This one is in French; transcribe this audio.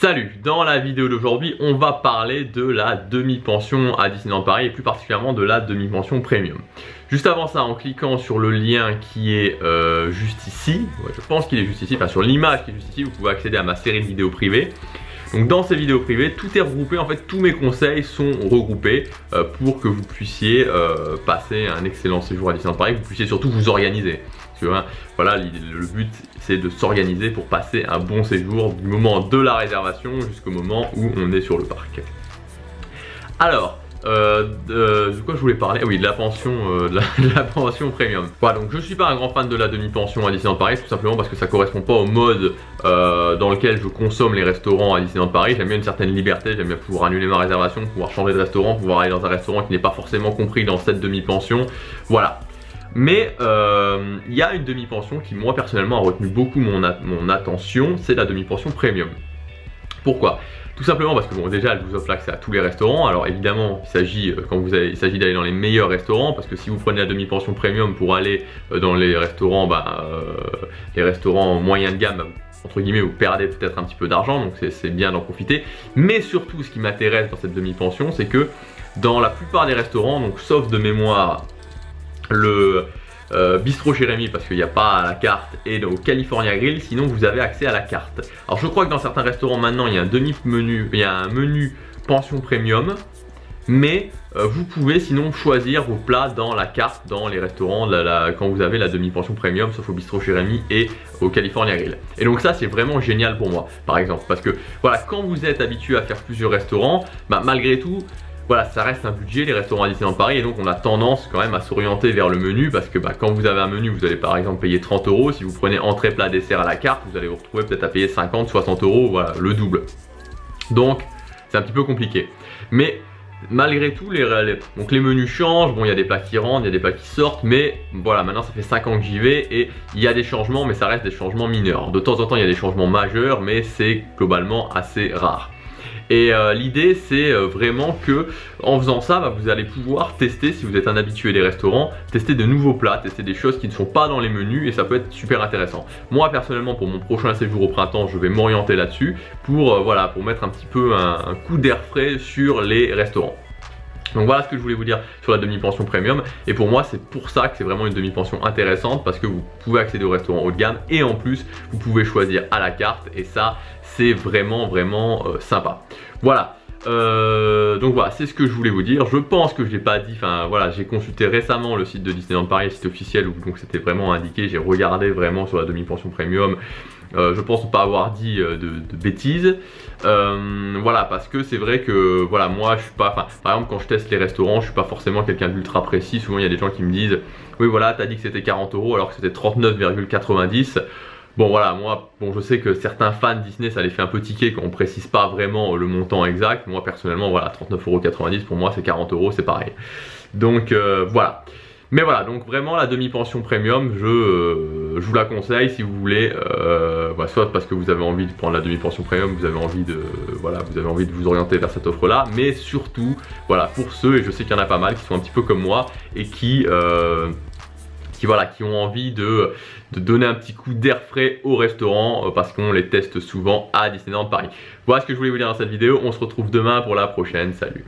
Salut, dans la vidéo d'aujourd'hui, on va parler de la demi-pension à Disneyland Paris et plus particulièrement de la demi-pension premium. Juste avant ça, en cliquant sur le lien qui est juste ici, je pense qu'il est juste ici, enfin sur l'image qui est juste ici, vous pouvez accéder à ma série de vidéos privées. Donc dans ces vidéos privées, tout est regroupé, en fait tous mes conseils sont regroupés pour que vous puissiez passer un excellent séjour à Disneyland Paris, que vous puissiez surtout vous organiser. Parce que, hein, voilà, le but c'est de s'organiser pour passer un bon séjour du moment de la réservation jusqu'au moment où on est sur le parc. Alors, de quoi je voulais parler? Oui, de la pension, de la pension premium. Voilà, donc je suis pas un grand fan de la demi-pension à Disneyland Paris, tout simplement parce que ça correspond pas au mode dans lequel je consomme les restaurants à Disneyland Paris. J'aime bien une certaine liberté, j'aime bien pouvoir annuler ma réservation, pouvoir changer de restaurant, pouvoir aller dans un restaurant qui n'est pas forcément compris dans cette demi-pension. Voilà. Mais il y a une demi-pension qui moi personnellement a retenu beaucoup mon attention, c'est la demi-pension premium. Pourquoi? Tout simplement parce que bon, déjà elle vous offre l'accès à tous les restaurants. Alors évidemment il s'agit d'aller dans les meilleurs restaurants, parce que si vous prenez la demi-pension premium pour aller dans les restaurants moyen de gamme, entre guillemets vous perdez peut-être un petit peu d'argent, donc c'est bien d'en profiter. Mais surtout ce qui m'intéresse dans cette demi-pension, c'est que dans la plupart des restaurants, donc sauf de mémoire le bistrot chez Rémi parce qu'il n'y a pas à la carte, et au California Grill, sinon vous avez accès à la carte. Alors je crois que dans certains restaurants maintenant il y a un demi-menu, il y a un menu pension premium, mais vous pouvez sinon choisir vos plats dans la carte dans les restaurants quand vous avez la demi-pension premium, sauf au bistrot chez Rémi et au California Grill. Et donc ça c'est vraiment génial pour moi par exemple, parce que voilà, quand vous êtes habitué à faire plusieurs restaurants, malgré tout voilà, ça reste un budget les restaurants à Disneyland Paris, et donc on a tendance quand même à s'orienter vers le menu, parce que quand vous avez un menu, vous allez par exemple payer 30 €. Si vous prenez entrée, plat, dessert à la carte, vous allez vous retrouver peut-être à payer 50, 60 €, voilà, le double. Donc c'est un petit peu compliqué. Mais malgré tout, les menus changent. Bon, il y a des plats qui rentrent, il y a des plats qui sortent, mais voilà, maintenant ça fait 5 ans que j'y vais et il y a des changements, mais ça reste des changements mineurs. De temps en temps, il y a des changements majeurs, mais c'est globalement assez rare. Et l'idée c'est vraiment que en faisant ça, vous allez pouvoir tester, si vous êtes un habitué des restaurants, tester de nouveaux plats, tester des choses qui ne sont pas dans les menus, et ça peut être super intéressant. Moi personnellement, pour mon prochain séjour au printemps, je vais m'orienter là-dessus pour, voilà, pour mettre un petit peu un coup d'air frais sur les restaurants. Donc voilà ce que je voulais vous dire sur la demi-pension premium, et pour moi c'est pour ça que c'est vraiment une demi-pension intéressante, parce que vous pouvez accéder au restaurant haut de gamme et en plus vous pouvez choisir à la carte, et ça c'est vraiment sympa. Voilà. Donc voilà, c'est ce que je voulais vous dire. Je pense que je l'ai pas dit, enfin voilà, j'ai consulté récemment le site de Disneyland Paris, le site officiel, où donc c'était vraiment indiqué. J'ai regardé vraiment sur la demi-pension premium. Je pense ne pas avoir dit de bêtises. Voilà, parce que c'est vrai que voilà, moi je suis pas, par exemple quand je teste les restaurants, je suis pas forcément quelqu'un d'ultra précis. Souvent il y a des gens qui me disent oui voilà, t'as dit que c'était 40 € alors que c'était 39,90 €. Bon voilà, moi je sais que certains fans Disney ça les fait un peu tiquer quand on précise pas vraiment le montant exact. Moi personnellement voilà, 39,90 € pour moi c'est 40 €, c'est pareil. Donc voilà. Mais voilà, donc vraiment la demi-pension premium, je vous la conseille si vous voulez, soit parce que vous avez envie de prendre la demi-pension premium, vous avez envie de vous orienter vers cette offre là, mais surtout voilà, pour ceux, et je sais qu'il y en a pas mal qui sont un petit peu comme moi et qui ont envie de donner un petit coup d'air frais au restaurant, parce qu'on les teste souvent à Disneyland Paris. Voilà ce que je voulais vous dire dans cette vidéo. On se retrouve demain pour la prochaine. Salut!